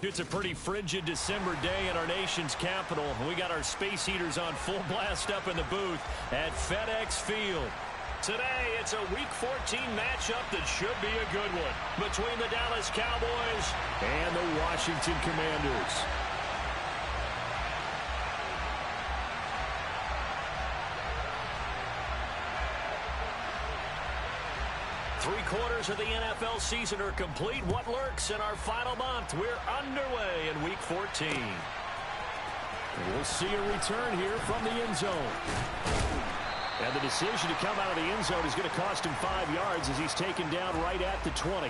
It's a pretty frigid December day in our nation's capital. We got our space heaters on full blast up in the booth at FedEx Field. Today, it's a Week 14 matchup that should be a good one between the Dallas Cowboys and the Washington Commanders. Three-quarters of the NFL season are complete. What lurks in our final month? We're underway in Week 14. We'll see a return here from the end zone. And the decision to come out of the end zone is going to cost him 5 yards as he's taken down right at the 20.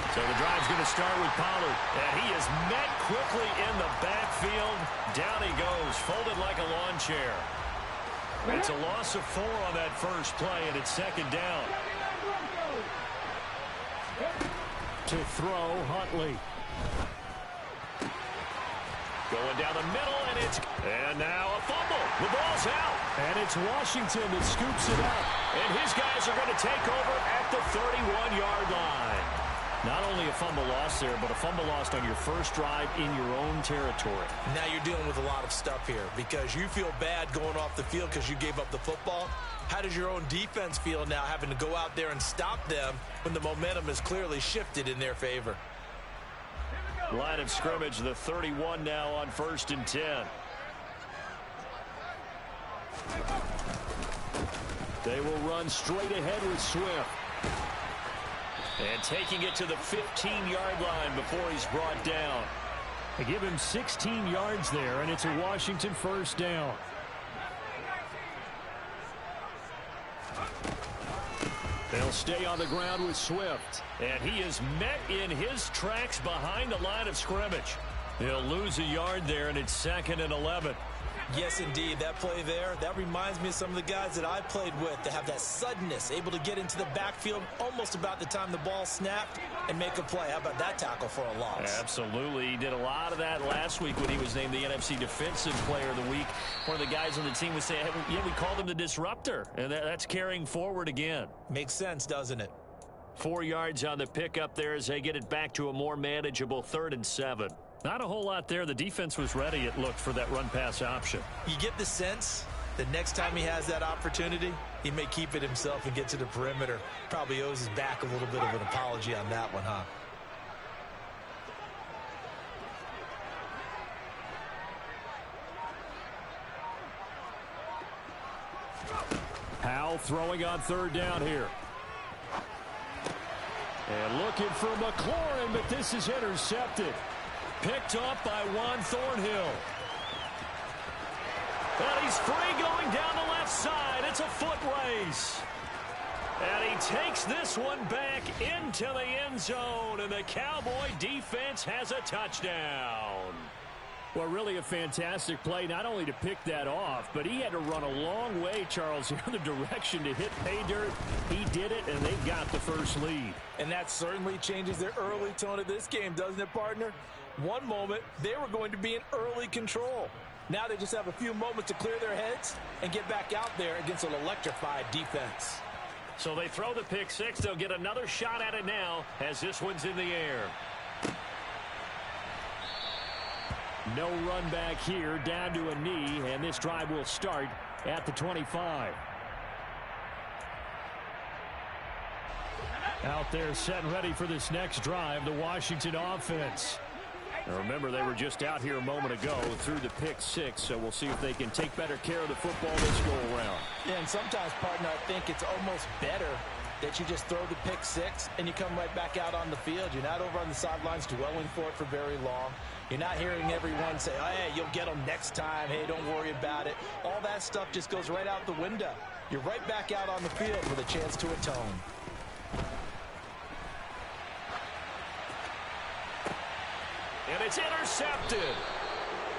So the drive's going to start with Pollard, and he is met quickly in the backfield. Down he goes, folded like a lawn chair. It's a loss of 4 on that first play, and it's second down. To throw, Huntley. Going down the middle, and now a fumble. The ball's out. And it's Washington that scoops it up. And his guys are going to take over at the 31-yard line. Not only a fumble loss there, but a fumble lost on your first drive in your own territory. Now you're dealing with a lot of stuff here because you feel bad going off the field because you gave up the football. How does your own defense feel now having to go out there and stop them when the momentum is clearly shifted in their favor? Line of scrimmage, the 31 now on 1st and 10. They will run straight ahead with Swift. And taking it to the 15-yard line before he's brought down. They give him 16 yards there, and it's a Washington first down. They'll stay on the ground with Swift. And he is met in his tracks behind the line of scrimmage. He'll lose a yard there, and it's 2nd and 11. Yes, indeed. That play there, that reminds me of some of the guys that I played with that have that suddenness, able to get into the backfield almost about the time the ball snapped and make a play. How about that tackle for a loss? Absolutely. He did a lot of that last week when he was named the NFC Defensive Player of the Week. One of the guys on the team would say, hey, yeah, we called him the disruptor, and that's carrying forward again. Makes sense, doesn't it? 4 yards on the pickup there as they get it back to a more manageable 3rd and 7. Not a whole lot there. The defense was ready, it looked, for that run-pass option. You get the sense that next time he has that opportunity, he may keep it himself and get to the perimeter. Probably owes his back a little bit of an apology on that one, huh? Powell throwing on 3rd down here. And looking for McLaurin, but this is intercepted. Picked up by Juan Thornhill. And he's free going down the left side. It's a foot race. And he takes this one back into the end zone. And the Cowboy defense has a touchdown. Well, really a fantastic play, not only to pick that off, but he had to run a long way, Charles, the other direction to hit pay dirt. He did it, and they've got the first lead. And that certainly changes the early tone of this game, doesn't it, partner? One moment, they were going to be in early control. Now they just have a few moments to clear their heads and get back out there against an electrified defense. So they throw the pick six. They'll get another shot at it now as this one's in the air. No run back here, down to a knee, and this drive will start at the 25. Out there set and ready for this next drive, the Washington offense. Now remember, they were just out here a moment ago through the pick six, so we'll see if they can take better care of the football this go-around. Yeah, and sometimes, partner, I think it's almost better that you just throw the pick six and you come right back out on the field. You're not over on the sidelines dwelling for it for very long. You're not hearing everyone say, oh, hey, you'll get them next time. Hey, don't worry about it. All that stuff just goes right out the window. You're right back out on the field with a chance to atone. And It's intercepted.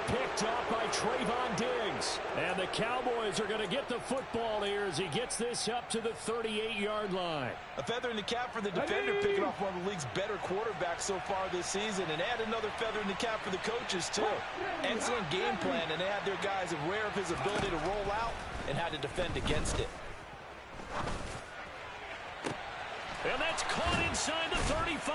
Picked up by Trayvon Diggs. And the Cowboys are going to get the football here as he gets this up to the 38-yard line. A feather in the cap for the defender, picking off one of the league's better quarterbacks so far this season. And add another feather in the cap for the coaches, too. Excellent game plan, and they had their guys aware of his ability to roll out and how to defend against it. And that's caught inside the 35.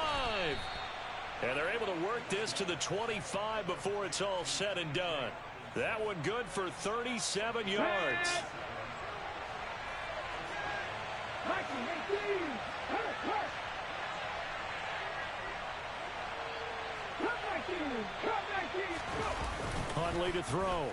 And they're able to work this to the 25 before it's all said and done. That one good for 37 yards. Huntley to throw.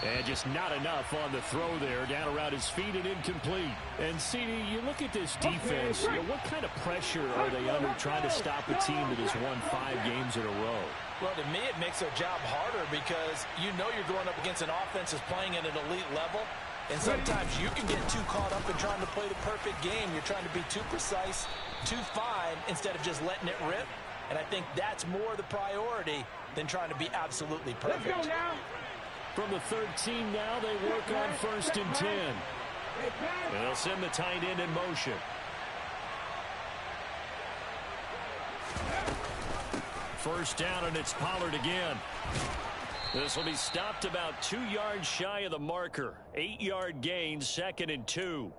And just not enough on the throw there. Down around his feet and incomplete. And, CD, you look at this defense, what kind of pressure are they under trying to stop a team that has won 5 games in a row? Well, to me, it makes their job harder because you know you're going up against an offense that's playing at an elite level. And sometimes you can get too caught up in trying to play the perfect game. You're trying to be too precise, too fine, instead of just letting it rip. And I think that's more the priority than trying to be absolutely perfect. Let's go now. From the 13 now, they work on 1st and 10. And they'll send the tight end in motion. First down, and it's Pollard again. This will be stopped about 2 yards shy of the marker. 8-yard gain, 2nd and 2.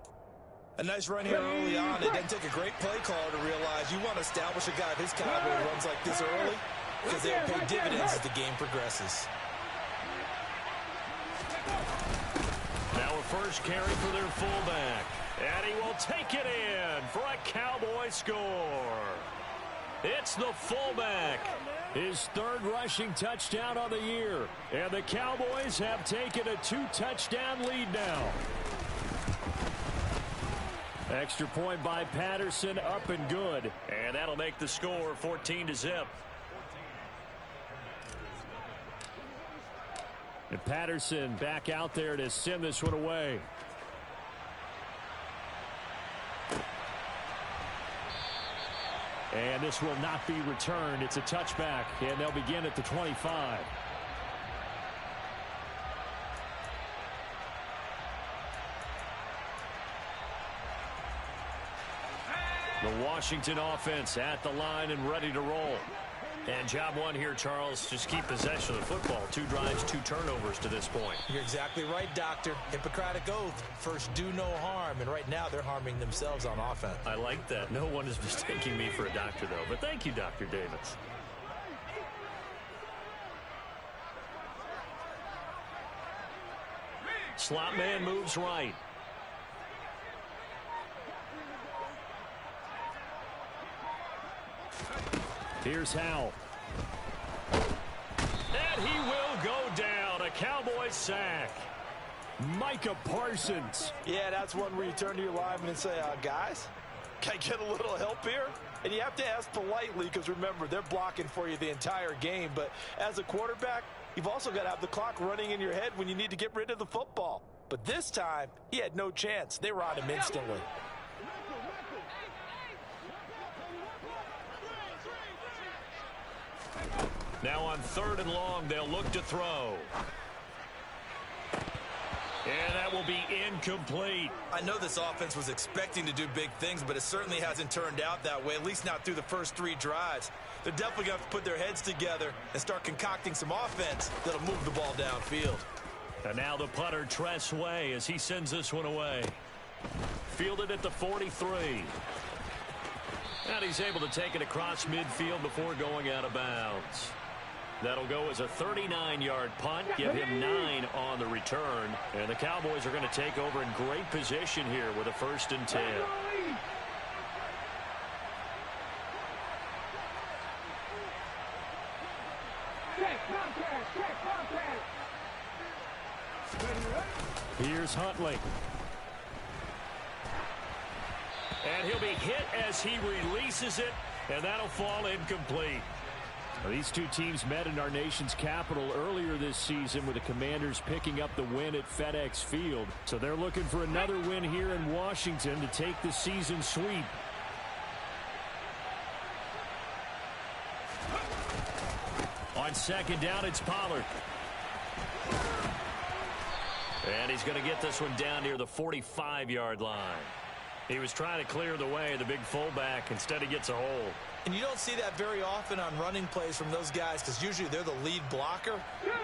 A nice run here early on. It doesn't take a great play caller to realize you want to establish a guy of his caliber who runs like this early because they'll pay dividends as the game progresses. Now a first carry for their fullback. And he will take it in for a Cowboy score. It's the fullback. His 3rd rushing touchdown on the year. And the Cowboys have taken a 2-touchdown lead now. Extra point by Patterson, up and good. And that'll make the score 14-0. And Patterson back out there to send this one away. And this will not be returned. It's a touchback, and they'll begin at the 25. The Washington offense at the line and ready to roll. And job one here, Charles, just keep possession of the football. 2 drives, 2 turnovers to this point. You're exactly right, Doctor. Hippocratic oath. First, do no harm. And right now, they're harming themselves on offense. I like that. No one is mistaking me for a doctor, though. But thank you, Dr. Davis. Slot man moves right. Here's Howell. And he will go down. A Cowboy sack. Micah Parsons. Yeah, that's one where you turn to your lineman and say, guys, can I get a little help here? And you have to ask politely because, remember, they're blocking for you the entire game. But as a quarterback, you've also got to have the clock running in your head when you need to get rid of the football. But this time, he had no chance. They were on him instantly. Now on 3rd and long, they'll look to throw. And that will be incomplete. I know this offense was expecting to do big things, but it certainly hasn't turned out that way, at least not through the first 3 drives. They're definitely going to have to put their heads together and start concocting some offense that'll move the ball downfield. And now the punter, Tress Way, as he sends this one away. Fielded at the 43. And he's able to take it across midfield before going out of bounds. That'll go as a 39-yard punt, give him 9 on the return. And the Cowboys are going to take over in great position here with a 1st and 10. Here's Huntley. And he'll be hit as he releases it, and that'll fall incomplete. These two teams met in our nation's capital earlier this season with the Commanders picking up the win at FedEx Field. So they're looking for another win here in Washington to take the season sweep. On second down, it's Pollard. And he's going to get this one down near the 45-yard line. He was trying to clear the way, the big fullback. Instead, he gets a hold. And you don't see that very often on running plays from those guys because usually they're the lead blocker.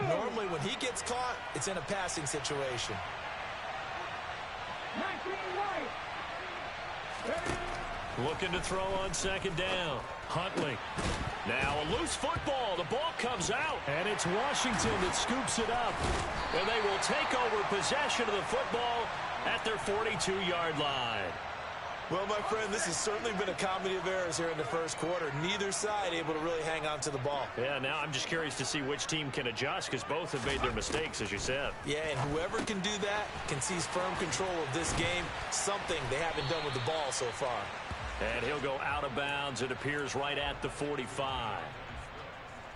Normally, when he gets caught, it's in a passing situation. Looking to throw on second down. Huntley. Now a loose football. The ball comes out. And it's Washington that scoops it up. And they will take over possession of the football at their 42-yard line. Well, my friend, this has certainly been a comedy of errors here in the first quarter. Neither side able to really hang on to the ball. Yeah, now I'm just curious to see which team can adjust because both have made their mistakes, as you said. Yeah, and whoever can do that can seize firm control of this game, something they haven't done with the ball so far. And he'll go out of bounds, it appears, right at the 45.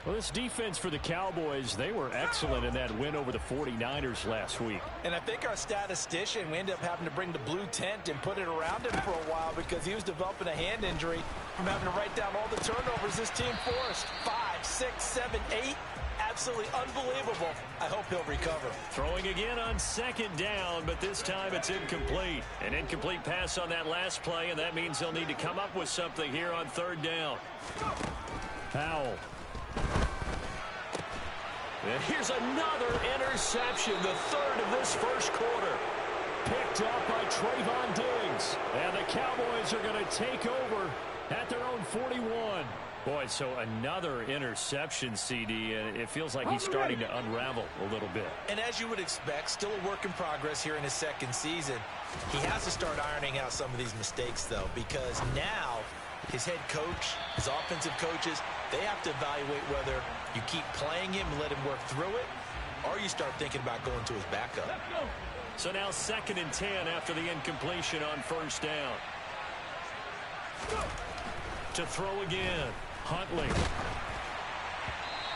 Well, this defense for the Cowboys, they were excellent in that win over the 49ers last week. And I think our statistician, we ended up having to bring the blue tent and put it around him for a while because he was developing a hand injury from having to write down all the turnovers this team forced. 5, 6, 7, 8. Absolutely unbelievable. I hope he'll recover. Throwing again on second down, but this time it's incomplete. An incomplete pass on that last play, and that means they'll need to come up with something here on third down. Powell. And here's another interception, the third of this first quarter. Picked up by Trayvon Diggs. And the Cowboys are going to take over at their own 41. Boy, so another interception, CD, and it feels like he's starting to unravel a little bit. And as you would expect, still a work in progress here in his second season. He has to start ironing out some of these mistakes, though, because now his head coach, his offensive coaches, they have to evaluate whether you keep playing him and let him work through it, or you start thinking about going to his backup. So now 2nd and 10 after the incompletion on first down. To throw again, Huntley.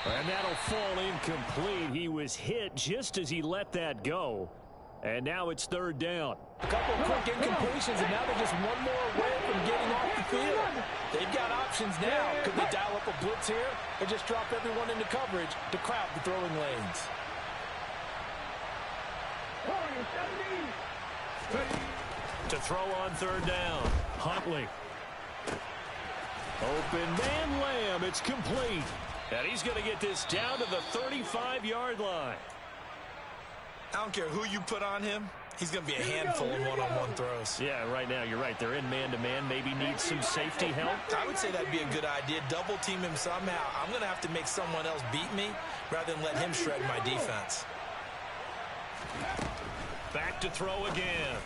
And that'll fall incomplete. He was hit just as he let that go. And now it's third down. A couple of quick incompletions, and now they're just one more away from getting off the field. They've got options now. Could they dial up a blitz here or just drop everyone into coverage to crowd the throwing lanes? To throw on third down, Huntley. Open man Lamb. It's complete. And he's going to get this down to the 35-yard line. I don't care who you put on him. He's going to be a handful in one-on-one throws. Yeah, right now you're right. They're in man-to-man. Maybe needs some safety help. I would say that'd be a good idea. Double team him somehow. I'm going to have to make someone else beat me rather than let him shred my defense. Back to throw again.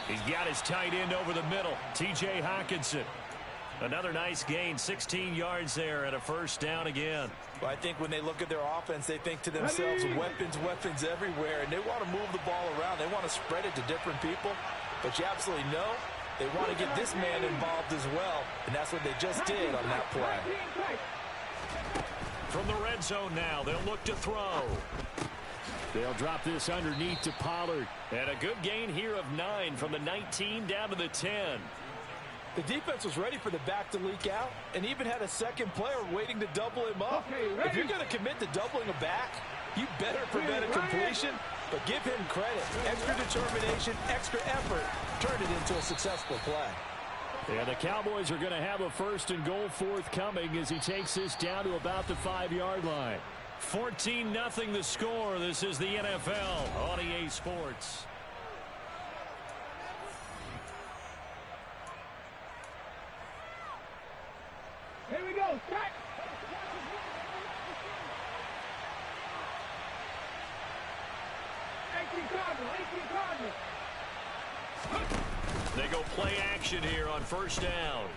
He's got his tight end over the middle, T.J. Hockenson. Another nice gain, 16 yards there and a first down again. Well, I think when they look at their offense, they think to themselves, weapons everywhere, and they want to move the ball around. They want to spread it to different people, but you absolutely know they want to get this man involved as well, and that's what they just did on that play. From the red zone now, they'll look to throw. They'll drop this underneath to Pollard. And a good gain here of 9 from the 19 down to the 10. The defense was ready for the back to leak out and even had a second player waiting to double him up. If you're going to commit to doubling a back, you better prevent a completion, but give him credit. Extra determination, extra effort, turned it into a successful play. Yeah, the Cowboys are going to have a 1st and goal forthcoming as he takes this down to about the 5-yard line. 14-0 the score. This is the NFL on EA Sports. Here we go, start. They go play action here on first down.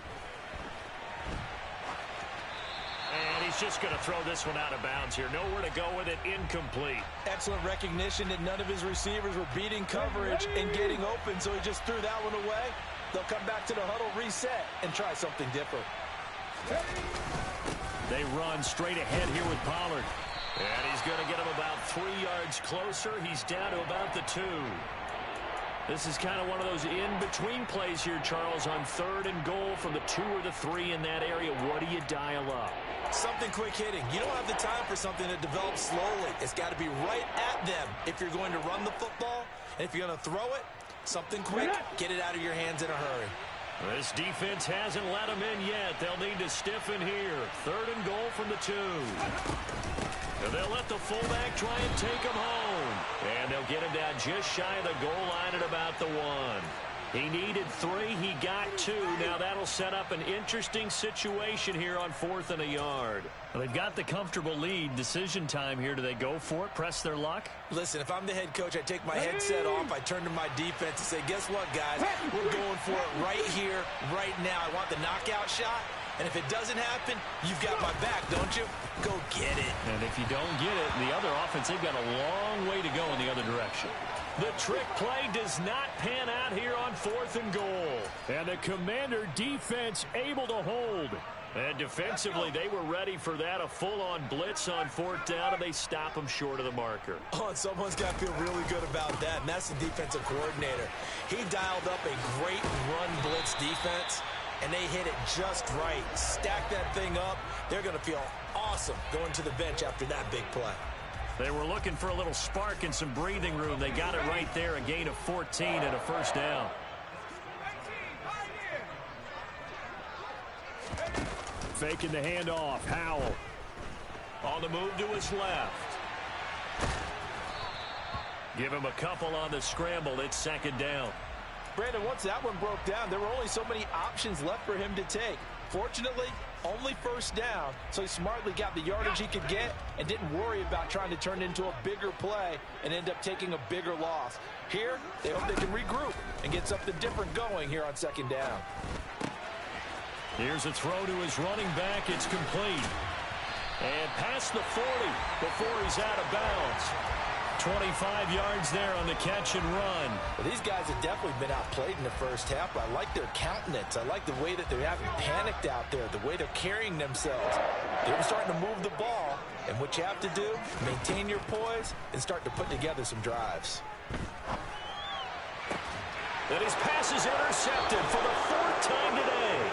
And he's just going to throw this one out of bounds here. Nowhere to go with it, incomplete. Excellent recognition that none of his receivers were beating coverage and getting open, so he just threw that one away. They'll come back to the huddle, reset, and try something different. They run straight ahead here with Pollard. And he's going to get him about 3 yards closer. He's down to about the 2. This is kind of one of those in-between plays here, Charles, on 3rd and goal from the 2 or the 3 in that area. What do you dial up? Something quick hitting. You don't have the time for something that develops slowly. It's got to be right at them if you're going to run the football. And if you're going to throw it, something quick, get it out of your hands in a hurry. This defense hasn't let them in yet. They'll need to stiffen here. 3rd and goal from the 2. And they'll let the fullback try and take him home. And they'll get him down just shy of the goal line at about the 1. He needed 3. He got 2. Now that'll set up an interesting situation here on 4th and a yard. Well, they've got the comfortable lead. Decision time here. Do they go for it? Press their luck? Listen, if I'm the head coach, I take my headset off. I turn to my defense and say, guess what, guys? We're going for it right here, right now. I want the knockout shot. And if it doesn't happen, you've got my back, don't you? Go get it. And if you don't get it, the other offense, they've got a long way to go in the other direction. The trick play does not pan out here on 4th and goal. And the Commander defense able to hold. And defensively, they were ready for that, a full-on blitz on 4th down, and they stop them short of the marker. Oh, and someone's got to feel really good about that, and that's the defensive coordinator. He dialed up a great run blitz defense, and they hit it just right. Stack that thing up. They're going to feel awesome going to the bench after that big play. They were looking for a little spark and some breathing room. They got it right there, a gain of 14 and a 1st down. Faking the handoff. Howell on the move to his left. Give him a couple on the scramble. It's 2nd down. Brandon, once that one broke down, there were only so many options left for him to take. Fortunately, only 1st down, so he smartly got the yardage he could get and didn't worry about trying to turn it into a bigger play and end up taking a bigger loss. Here, they hope they can regroup and get something different going here on 2nd down. Here's a throw to his running back. It's complete. And past the 40 before he's out of bounds. 25 yards there on the catch and run. Well, these guys have definitely been outplayed in the 1st half. I like their countenance. I like the way that they haven't panicked out there, the way they're carrying themselves. They're starting to move the ball, and what you have to do, maintain your poise and start to put together some drives. And his pass is intercepted for the 4th time today.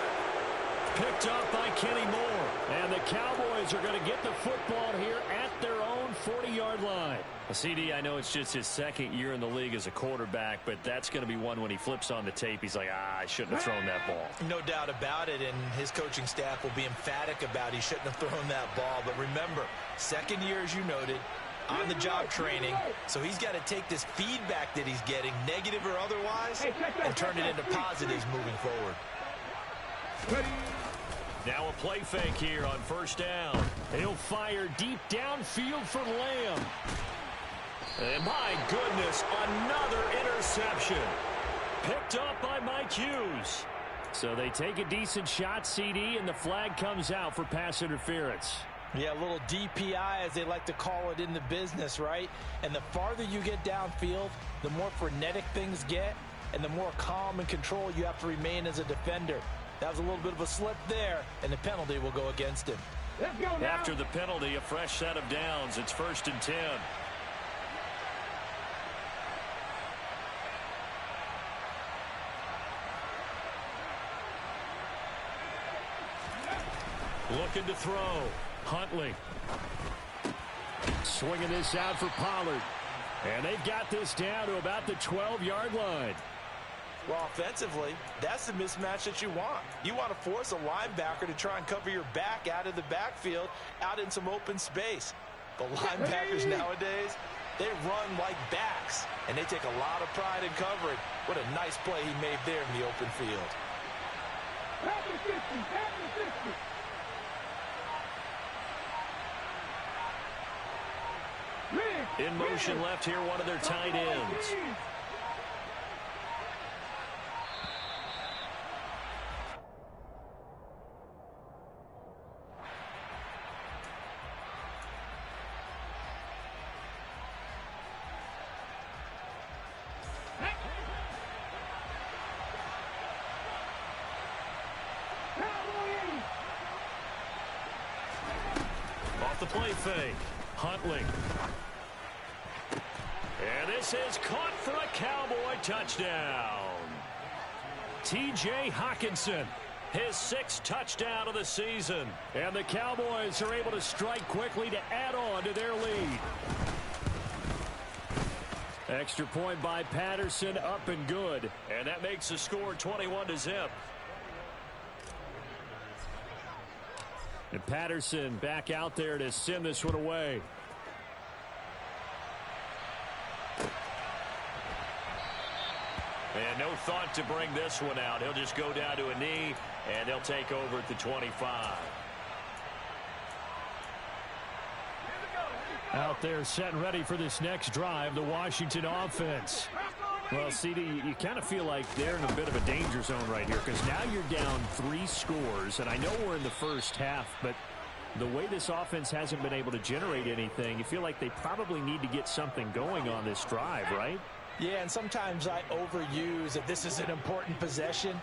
Picked up by Kenny Moore. And the Cowboys are going to get the football here at their own 40-yard line. CD, I know it's just his 2nd year in the league as a quarterback, but that's going to be one when he flips on the tape. He's like, I shouldn't have thrown that ball. No doubt about it, and his coaching staff will be emphatic about he shouldn't have thrown that ball. But remember, 2nd year, as you noted, on-the-job training, so he's got to take this feedback that he's getting, negative or otherwise, and turn it into positives moving forward. Now a play fake here on 1st down. He'll fire deep downfield for Lamb. And my goodness, another interception. Picked up by Mike Hughes. So they take a decent shot, CD, and the flag comes out for pass interference. Yeah, a little DPI, as they like to call it in the business, right? And the farther you get downfield, the more frenetic things get, and the more calm and control you have to remain as a defender. That was a little bit of a slip there, and the penalty will go against him. Let's go now. After the penalty, a fresh set of downs. It's 1st and 10. Looking to throw. Huntley. Swinging this out for Pollard. And they've got this down to about the 12-yard line. Well, offensively, that's the mismatch that you want. You want to force a linebacker to try and cover your back out of the backfield, out in some open space. The linebackers nowadays, they run like backs, and they take a lot of pride in covering. What a nice play he made there in the open field. Pass the 50, pass the 50. In motion left here, one of their tight ends. Off the play fake. Huntley. And this is caught for a Cowboy touchdown. T.J. Hockenson, his 6th touchdown of the season. And the Cowboys are able to strike quickly to add on to their lead. Extra point by Patterson, up and good. And that makes the score 21-0. And Patterson back out there to send this one away. And no thought to bring this one out. He'll just go down to a knee, and they'll take over at the 25. Out there set and ready for this next drive, the Washington offense. Well, CD, you kind of feel like they're in a bit of a danger zone right here because now you're down 3 scores, and I know we're in the first half, but the way this offense hasn't been able to generate anything, you feel like they probably need to get something going on this drive, right? Yeah, and sometimes I overuse that this is an important possession.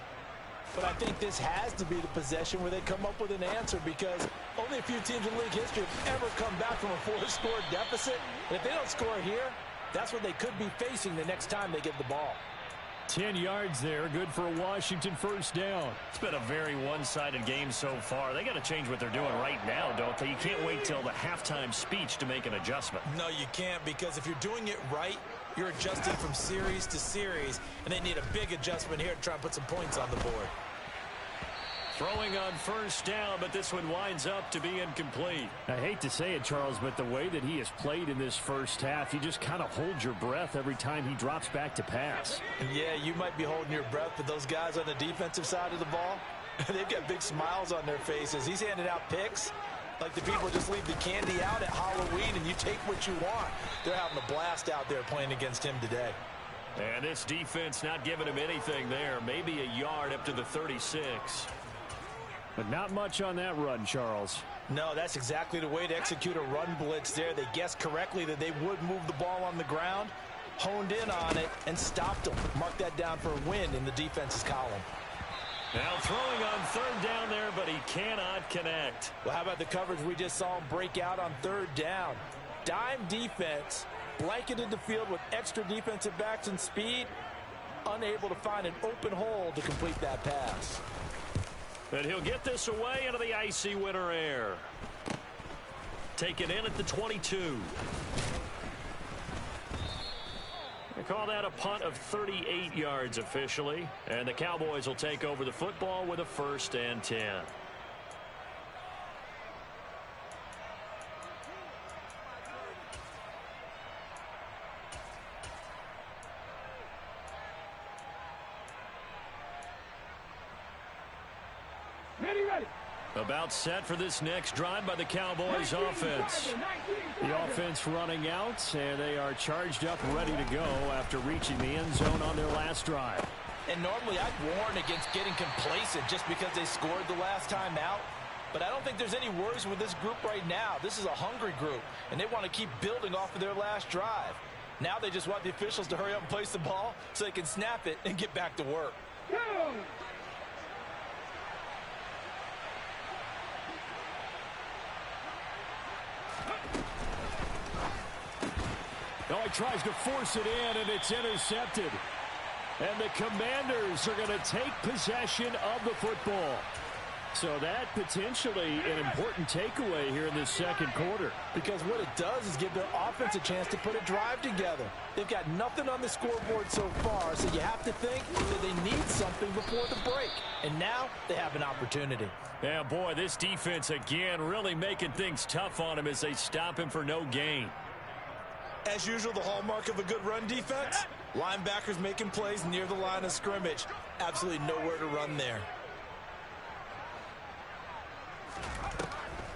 But I think this has to be the possession where they come up with an answer because only a few teams in league history have ever come back from a 4-score deficit. And if they don't score here, that's what they could be facing the next time they get the ball. 10 yards there, good for a Washington first down. It's been a very one-sided game so far. They got to change what they're doing right now, don't they? You can't wait till the halftime speech to make an adjustment. No, you can't, because if you're doing it right, you're adjusting from series to series, and they need a big adjustment here to try and put some points on the board. Throwing on first down, but this one winds up to be incomplete. I hate to say it, Charles, but the way that he has played in this first half, you just kind of hold your breath every time he drops back to pass. Yeah, you might be holding your breath, but those guys on the defensive side of the ball, they've got big smiles on their faces. He's handing out picks like the people just leave the candy out at Halloween and you take what you want. They're having a blast out there playing against him today. And this defense not giving him anything there. Maybe a yard up to the 36. But not much on that run, Charles. No, that's exactly the way to execute a run blitz there. They guessed correctly that they would move the ball on the ground, honed in on it, and stopped them. Mark that down for a win in the defense's column. Now throwing on third down there, but he cannot connect. Well, how about the coverage we just saw him break out on third down? Dime defense, blanketed the field with extra defensive backs and speed, unable to find an open hole to complete that pass. And he'll get this away into the icy winter air. Taken in at the 22. They call that a punt of 38 yards officially. And the Cowboys will take over the football with a 1st and 10. Ready. About set for this next drive by the Cowboys offense. The offense running out, and they are charged up, ready to go after reaching the end zone on their last drive. And normally I'd warn against getting complacent just because they scored the last time out. But I don't think there's any worries with this group right now. This is a hungry group, and they want to keep building off of their last drive. Now they just want the officials to hurry up and place the ball so they can snap it and get back to work. Go! Oh, he tries to force it in, and it's intercepted. And the Commanders are going to take possession of the football. So that potentially an important takeaway here in this second quarter. Because what it does is give their offense a chance to put a drive together. They've got nothing on the scoreboard so far, so you have to think that they need something before the break. And now they have an opportunity. Yeah, boy, this defense again really making things tough on him as they stop him for no gain. As usual, the hallmark of a good run defense, linebackers making plays near the line of scrimmage. Absolutely nowhere to run there.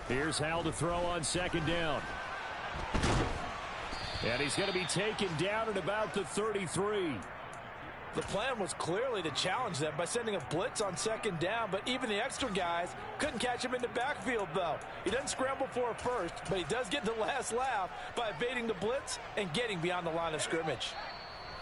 Here's Hal to throw on second down. And he's going to be taken down at about the 33. The plan was clearly to challenge them by sending a blitz on second down, but even the extra guys couldn't catch him in the backfield, though. He doesn't scramble for a first, but he does get the last laugh by evading the blitz and getting beyond the line of scrimmage.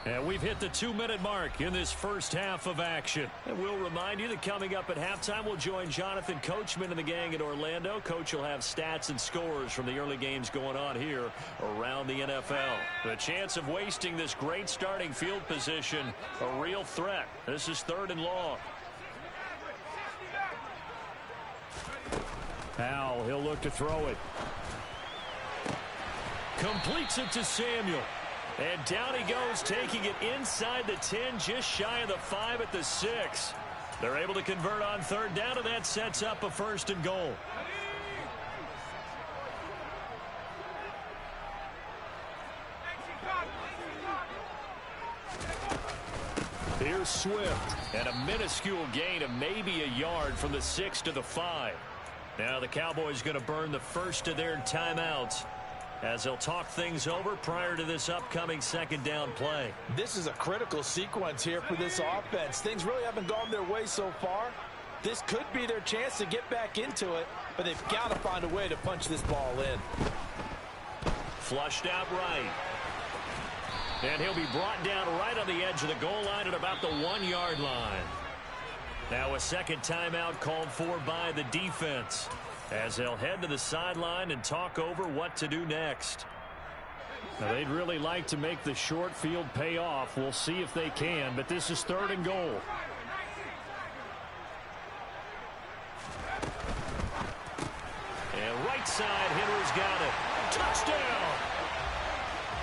And we've hit the 2-minute mark in this first half of action. And we'll remind you that coming up at halftime, we'll join Jonathan Coachman and the gang in Orlando. Coach will have stats and scores from the early games going on here around the NFL. The chance of wasting this great starting field position, a real threat. This is 3rd and long. Howell, he'll look to throw it. Completes it to Samuel. And down he goes, taking it inside the 10, just shy of the 5 at the 6. They're able to convert on 3rd down, and that sets up a 1st and goal. Here's Swift, and a minuscule gain of maybe a yard from the 6 to the 5. Now the Cowboys going to burn the first of their timeouts as they'll talk things over prior to this upcoming 2nd down play. This is a critical sequence here for this offense. Things really haven't gone their way so far. This could be their chance to get back into it, but they've got to find a way to punch this ball in. Flushed out right. And he'll be brought down right on the edge of the goal line at about the 1-yard line. Now a 2nd timeout called for by the defense, as they'll head to the sideline and talk over what to do next. Now, they'd really like to make the short field pay off. We'll see if they can, but this is 3rd and goal. And right side, Henry's got it. Touchdown!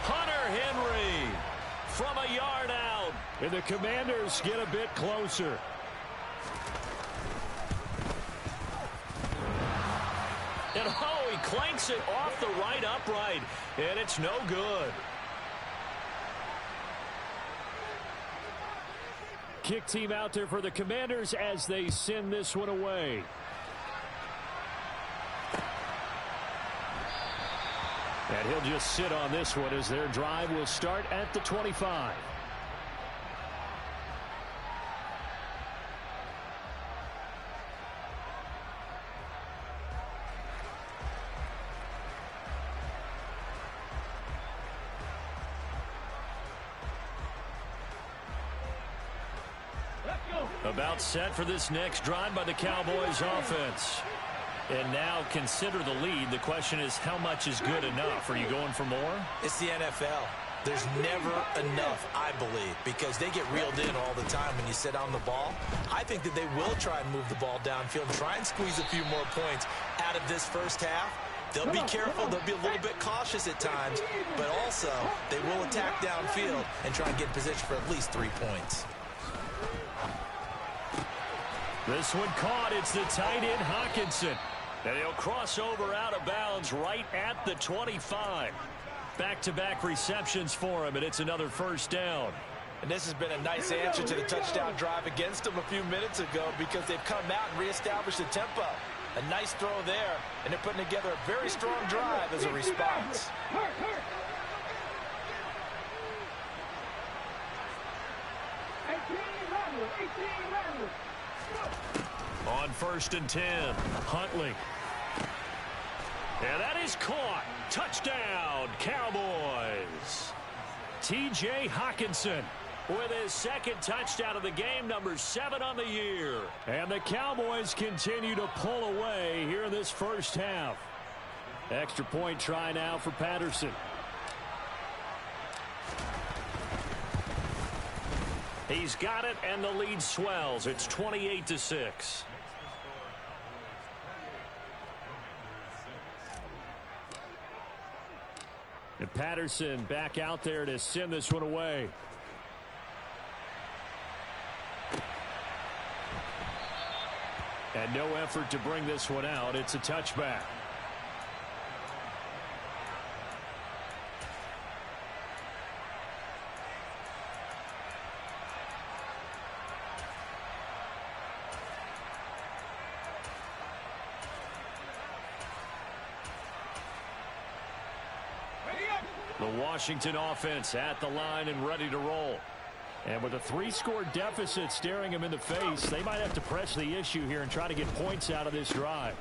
Hunter Henry from a yard out. And the Commanders get a bit closer. And oh, he clanks it off the right upright, and it's no good. Kick team out there for the Commanders as they send this one away. And he'll just sit on this one as their drive will start at the 25. About set for this next drive by the Cowboys offense. And now consider the lead. The question is, how much is good enough? Are you going for more? It's the NFL. There's never enough, I believe, because they get reeled in all the time when you sit on the ball. I think that they will try and move the ball downfield and try and squeeze a few more points out of this first half. They'll be careful. They'll be a little bit cautious at times, but also they will attack downfield and try and get in position for at least 3 points. This one caught. It's the tight end, Hockenson. And he'll cross over out of bounds right at the 25. Back-to-back receptions for him, and it's another 1st down. And this has been a nice answer to the touchdown drive against them a few minutes ago, because they've come out and reestablished the tempo. A nice throw there, and they're putting together a very strong drive as a response. On 1st and 10, Huntley. And that is caught. Touchdown, Cowboys. T.J. Hockenson with his 2nd touchdown of the game, number 7 on the year. And the Cowboys continue to pull away here in this first half. Extra point try now for Patterson. He's got it, and the lead swells. It's 28-6. And Patterson back out there to send this one away. And no effort to bring this one out. It's a touchback. The Washington offense at the line and ready to roll. And with a 3-score deficit staring him in the face, they might have to press the issue here and try to get points out of this drive.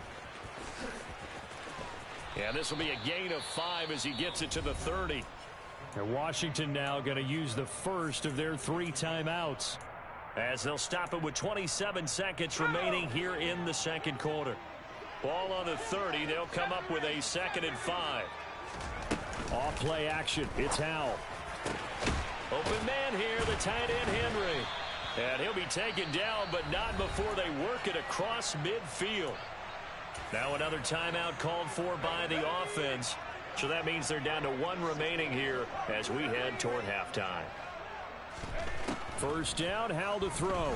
Yeah, this will be a gain of 5 as he gets it to the 30. And Washington now going to use the first of their 3 timeouts, as they'll stop it with 27 seconds remaining here in the second quarter. Ball on the 30. They'll come up with a 2nd and 5. Off play action. It's Howell. Open man here, the tight end Henry. And he'll be taken down, but not before they work it across midfield. Now another timeout called for by the offense. So that means they're down to 1 remaining here as we head toward halftime. First down, Howell to throw.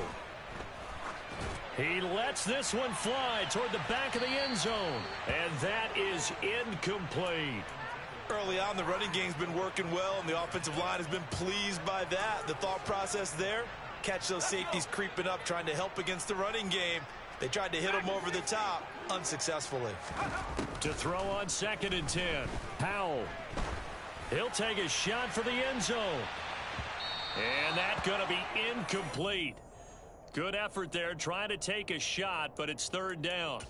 He lets this one fly toward the back of the end zone. And that is incomplete. Early on, the running game's been working well, and the offensive line has been pleased by that. The thought process there, catch those safeties creeping up, trying to help against the running game. They tried to hit him over the top, unsuccessfully. To throw on 2nd and 10. Howell. He'll take a shot for the end zone. And that's going to be incomplete. Good effort there, trying to take a shot, but it's 3rd down.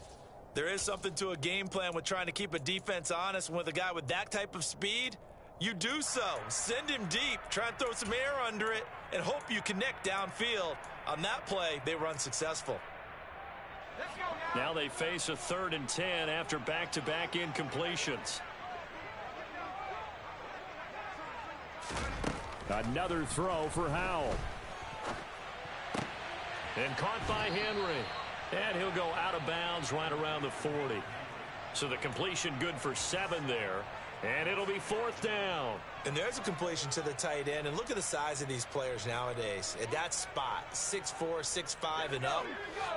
There is something to a game plan with trying to keep a defense honest. With a guy with that type of speed, you do so. Send him deep, try and throw some air under it, and hope you connect downfield. On that play, they were unsuccessful. Now they face a 3rd and 10 after back-to-back incompletions. Another throw for Howell. And caught by Henry. And he'll go out of bounds right around the 40. So the completion good for 7 there. And it'll be 4th down. And there's a completion to the tight end. And look at the size of these players nowadays. At that spot, 6'4", 6'5", and up.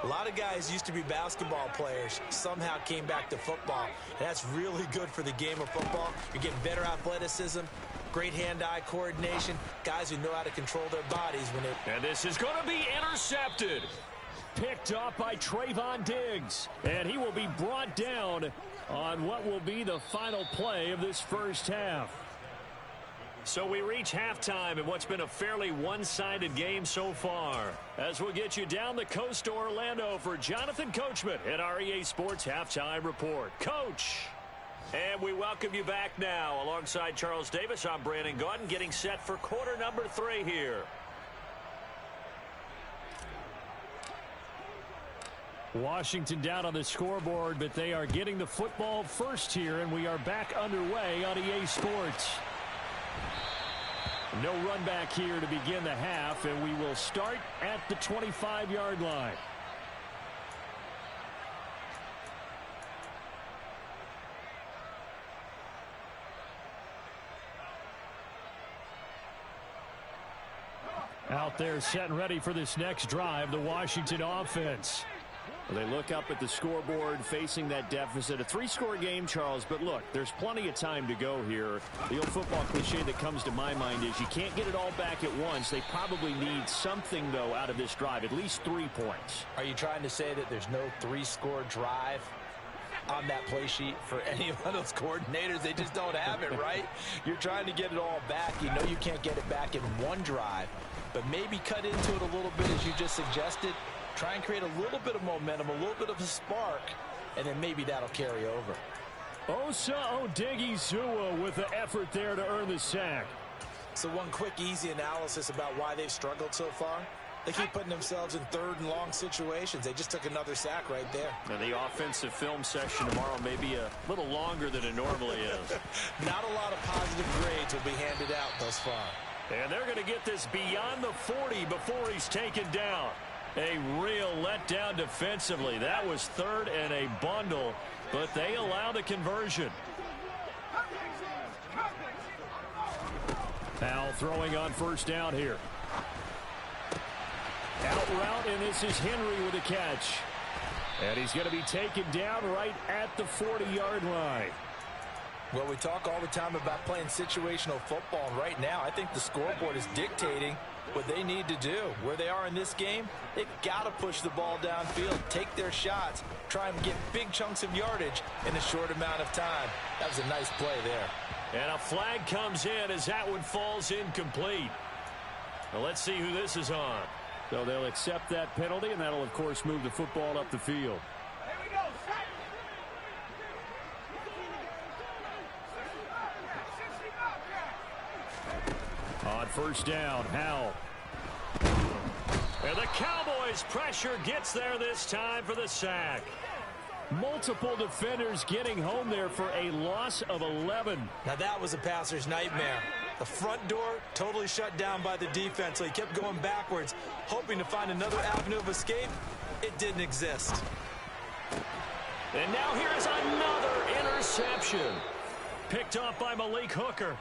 A lot of guys used to be basketball players, somehow came back to football. And that's really good for the game of football. You're getting better athleticism, great hand-eye coordination, guys who know how to control their bodies when they... And this is going to be intercepted. Picked off by Trayvon Diggs. And he will be brought down on what will be the final play of this first half. So we reach halftime in what's been a fairly one-sided game so far. As we'll get you down the coast to Orlando for Jonathan Coachman at our EA Sports Halftime Report. Coach! And we welcome you back now. Alongside Charles Davis, I'm Brandon Gaudin, getting set for quarter number 3 here. Washington down on the scoreboard, but they are getting the football first here, and we are back underway on EA Sports. No run back here to begin the half, and we will start at the 25-yard line. Out there set and ready for this next drive, the Washington offense. Well, they look up at the scoreboard facing that deficit. A 3-score game, Charles, but look, there's plenty of time to go here. The old football cliche that comes to my mind is you can't get it all back at once. They probably need something, though, out of this drive, at least 3 points. Are you trying to say that there's no 3-score drive on that play sheet for any of those coordinators? They just don't have it, right? You're trying to get it all back. You know you can't get it back in one drive, but maybe cut into it a little bit, as you just suggested. Try and create a little bit of momentum, a little bit of a spark, and then maybe that'll carry over. Osa Odighizuwa with the effort there to earn the sack. So one quick, easy analysis about why they've struggled so far. They keep putting themselves in 3rd and long situations. They just took another sack right there. Now the offensive film session tomorrow may be a little longer than it normally is. Not a lot of positive grades will be handed out thus far. And they're going to get this beyond the 40 before he's taken down. A real letdown defensively. That was 3rd and a bundle, but they allow the conversion. Now throwing on first down here. Out route, and this is Henry with a catch. And he's going to be taken down right at the 40-yard line. Well, we talk all the time about playing situational football, and right now I think the scoreboard is dictating what they need to do. Where they are in this game, they've got to push the ball downfield, take their shots, try and get big chunks of yardage in a short amount of time. That was a nice play there. And a flag comes in as that one falls incomplete. Well, let's see who this is on. So they'll accept that penalty, and that'll, of course, move the football up the field. On first down, Howell. And the Cowboys' pressure gets there this time for the sack. Multiple defenders getting home there for a loss of 11. Now that was a passer's nightmare. The front door totally shut down by the defense, so he kept going backwards, hoping to find another avenue of escape. It didn't exist. And now here is another interception. Picked off by Malik Hooker.